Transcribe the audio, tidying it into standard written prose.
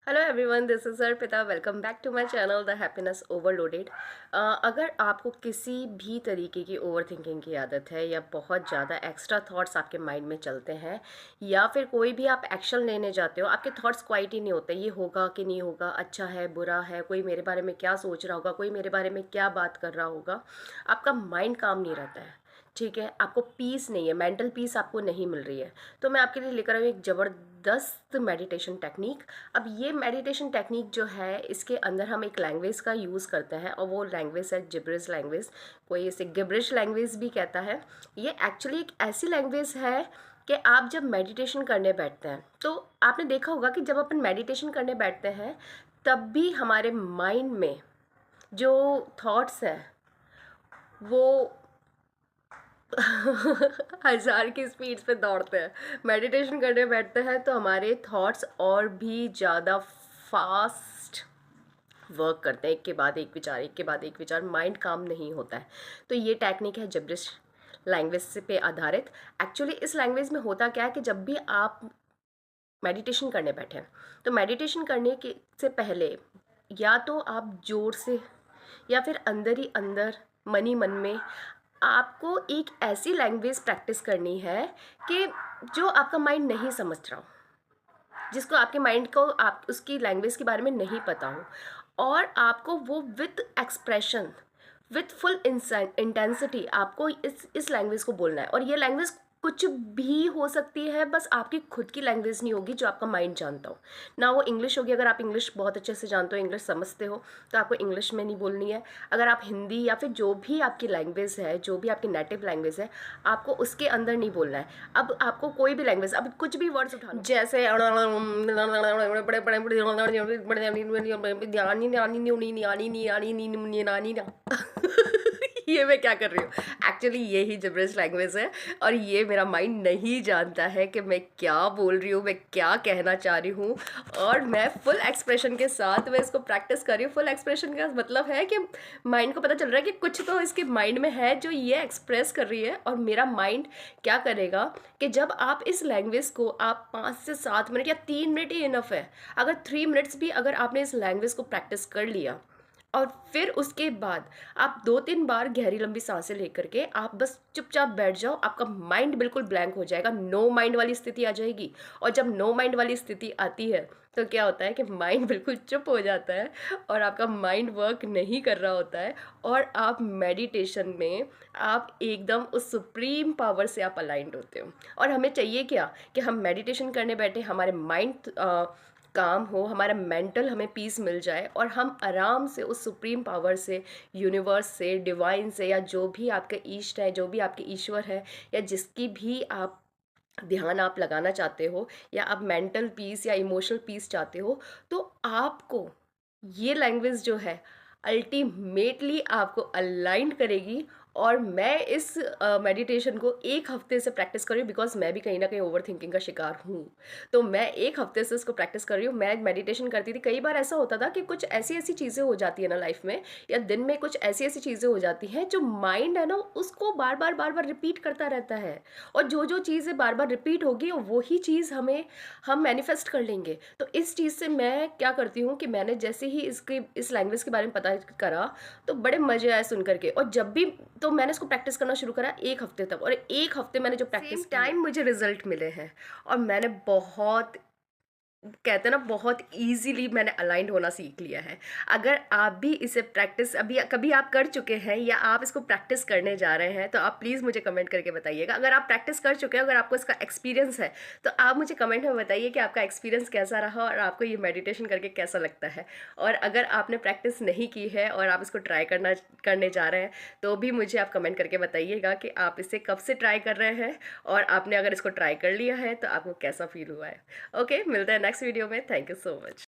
Hello everyone, this is Arpita. Welcome back to my channel the happiness overloaded. अगर आपको किसी भी तरीके की ओवर थिंकिंग की आदत है या बहुत ज़्यादा एक्स्ट्रा थॉट्स आपके माइंड में चलते हैं या फिर कोई भी आप एक्शन लेने जाते हो, आपके थॉट्स क्वाइट ही नहीं होते, ये होगा कि नहीं होगा, अच्छा है बुरा है, कोई मेरे बारे में क्या सोच रहा होगा, कोई मेरे बारे में क्या बात कर रहा होगा, आपका माइंड काम नहीं रहता है। ठीक है, आपको पीस नहीं है, मेंटल पीस आपको नहीं मिल रही है। तो मैं आपके लिए लेकर आई हूँ एक ज़बरदस्त मेडिटेशन टेक्निक। अब ये मेडिटेशन टेक्निक जो है, इसके अंदर हम एक लैंग्वेज का यूज़ करते हैं और वो लैंग्वेज है जिब्रिश लैंग्वेज। कोई इसे गिब्रिश लैंग्वेज भी कहता है। ये एक्चुअली एक ऐसी लैंग्वेज है कि आप जब मेडिटेशन करने बैठते हैं तो आपने देखा होगा कि जब अपन मेडिटेशन करने बैठते हैं तब भी हमारे माइंड में जो थॉट्स हैं वो 1000 की स्पीड से दौड़ते हैं। मेडिटेशन करने बैठते हैं तो हमारे थॉट्स और भी ज़्यादा फास्ट वर्क करते हैं, एक के बाद एक विचार, एक के बाद एक विचार, माइंड काम नहीं होता है। तो ये टेक्निक है जिब्रिश लैंग्वेज से पे आधारित। एक्चुअली इस लैंग्वेज में होता क्या है कि जब भी आप मेडिटेशन करने बैठे हैं तो मेडिटेशन करने के से पहले या तो आप जोर से या फिर अंदर ही अंदर मन ही मन में आपको एक ऐसी लैंग्वेज प्रैक्टिस करनी है कि जो आपका माइंड नहीं समझ रहा हो, जिसको आपके माइंड को आप उसकी लैंग्वेज के बारे में नहीं पता हो, और आपको वो with expression, with full intensity आपको इस लैंग्वेज को बोलना है। और ये लैंग्वेज कुछ भी हो सकती है, बस आपकी खुद की लैंग्वेज नहीं होगी जो आपका माइंड जानता हो। ना वो इंग्लिश होगी, अगर आप इंग्लिश बहुत अच्छे से जानते हो, इंग्लिश समझते हो, तो आपको इंग्लिश में नहीं बोलनी है। अगर आप हिंदी या फिर जो भी आपकी लैंग्वेज है, जो भी आपकी नेटिव लैंग्वेज है, आपको उसके अंदर नहीं बोलना है। अब आपको कोई भी लैंग्वेज, अब कुछ भी वर्ड्स उठा लो, जैसे ये मैं क्या कर रही हूँ, एक्चुअली ये ही जिब्रिश लैंग्वेज है। और ये मेरा माइंड नहीं जानता है कि मैं क्या बोल रही हूँ, मैं क्या कहना चाह रही हूँ। और मैं फुल एक्सप्रेशन के साथ मैं इसको प्रैक्टिस कर रही हूँ। फुल एक्सप्रेशन का मतलब है कि माइंड को पता चल रहा है कि कुछ तो इसके माइंड में है जो ये एक्सप्रेस कर रही है। और मेरा माइंड क्या करेगा कि जब आप इस लैंग्वेज को आप 5 से 7 मिनट या 3 मिनट ही इनफ है, अगर 3 मिनट्स भी अगर आपने इस लैंग्वेज को प्रैक्टिस कर लिया और फिर उसके बाद आप 2-3 बार गहरी लंबी सांसें लेकर के आप बस चुपचाप बैठ जाओ, आपका माइंड बिल्कुल ब्लैंक हो जाएगा, नो माइंड वाली स्थिति आ जाएगी। और जब नो माइंड वाली स्थिति आती है तो क्या होता है कि माइंड बिल्कुल चुप हो जाता है और आपका माइंड वर्क नहीं कर रहा होता है। और आप मेडिटेशन में आप एकदम उस सुप्रीम पावर से आप अलाइंड होते हो। और हमें चाहिए क्या कि हम मेडिटेशन करने बैठे, हमारे माइंड काम हो, हमारा मेंटल हमें पीस मिल जाए और हम आराम से उस सुप्रीम पावर से, यूनिवर्स से, डिवाइन से, या जो भी आपके इष्ट है, जो भी आपके ईश्वर है, या जिसकी भी आप ध्यान आप लगाना चाहते हो, या आप मेंटल पीस या इमोशनल पीस चाहते हो, तो आपको ये लैंग्वेज जो है अल्टीमेटली आपको अलाइन करेगी। और मैं इस मेडिटेशन को 1 हफ्ते से प्रैक्टिस कर रही हूँ, बिकॉज मैं भी कहीं ना कहीं ओवर थिंकिंग का शिकार हूँ। तो मैं 1 हफ्ते से इसको प्रैक्टिस कर रही हूँ। मैं मेडिटेशन करती थी, कई बार ऐसा होता था कि कुछ ऐसी ऐसी चीज़ें हो जाती है ना लाइफ में, या दिन में कुछ ऐसी ऐसी चीज़ें हो जाती हैं जो माइंड है ना उसको बार बार रिपीट करता रहता है। और जो जो चीज़ें बार बार रिपीट होगी वही चीज़ हम मैनिफेस्ट कर लेंगे। तो इस चीज़ से मैं क्या करती हूँ कि मैंने जैसे ही इस लैंग्वेज के बारे में पता करा तो बड़े मज़े आए सुन करके। और जब भी तो मैंने इसको प्रैक्टिस करना शुरू करा 1 हफ्ते तक, और 1 हफ्ते मैंने जो प्रैक्टिस टाइम मुझे रिजल्ट मिले हैं। और मैंने बहुत, कहते हैं ना, बहुत इजीली मैंने अलाइंड होना सीख लिया है। अगर आप भी इसे प्रैक्टिस अभी कभी आप कर चुके हैं या आप इसको प्रैक्टिस करने जा रहे हैं तो आप प्लीज़ मुझे कमेंट करके बताइएगा। अगर आप प्रैक्टिस कर चुके हैं, अगर आपको इसका एक्सपीरियंस है, तो आप मुझे कमेंट में बताइए कि आपका एक्सपीरियंस कैसा रहा और आपको ये मेडिटेशन करके कैसा लगता है। और अगर आपने प्रैक्टिस नहीं की है और आप इसको ट्राई करने जा रहे हैं तो भी मुझे आप कमेंट करके बताइएगा कि आप इसे कब से ट्राई कर रहे हैं और आपने अगर इसको ट्राई कर लिया है तो आपको कैसा फील हुआ है। ओके, मिलते हैं नेक्स्ट वीडियो में। Thank you so much.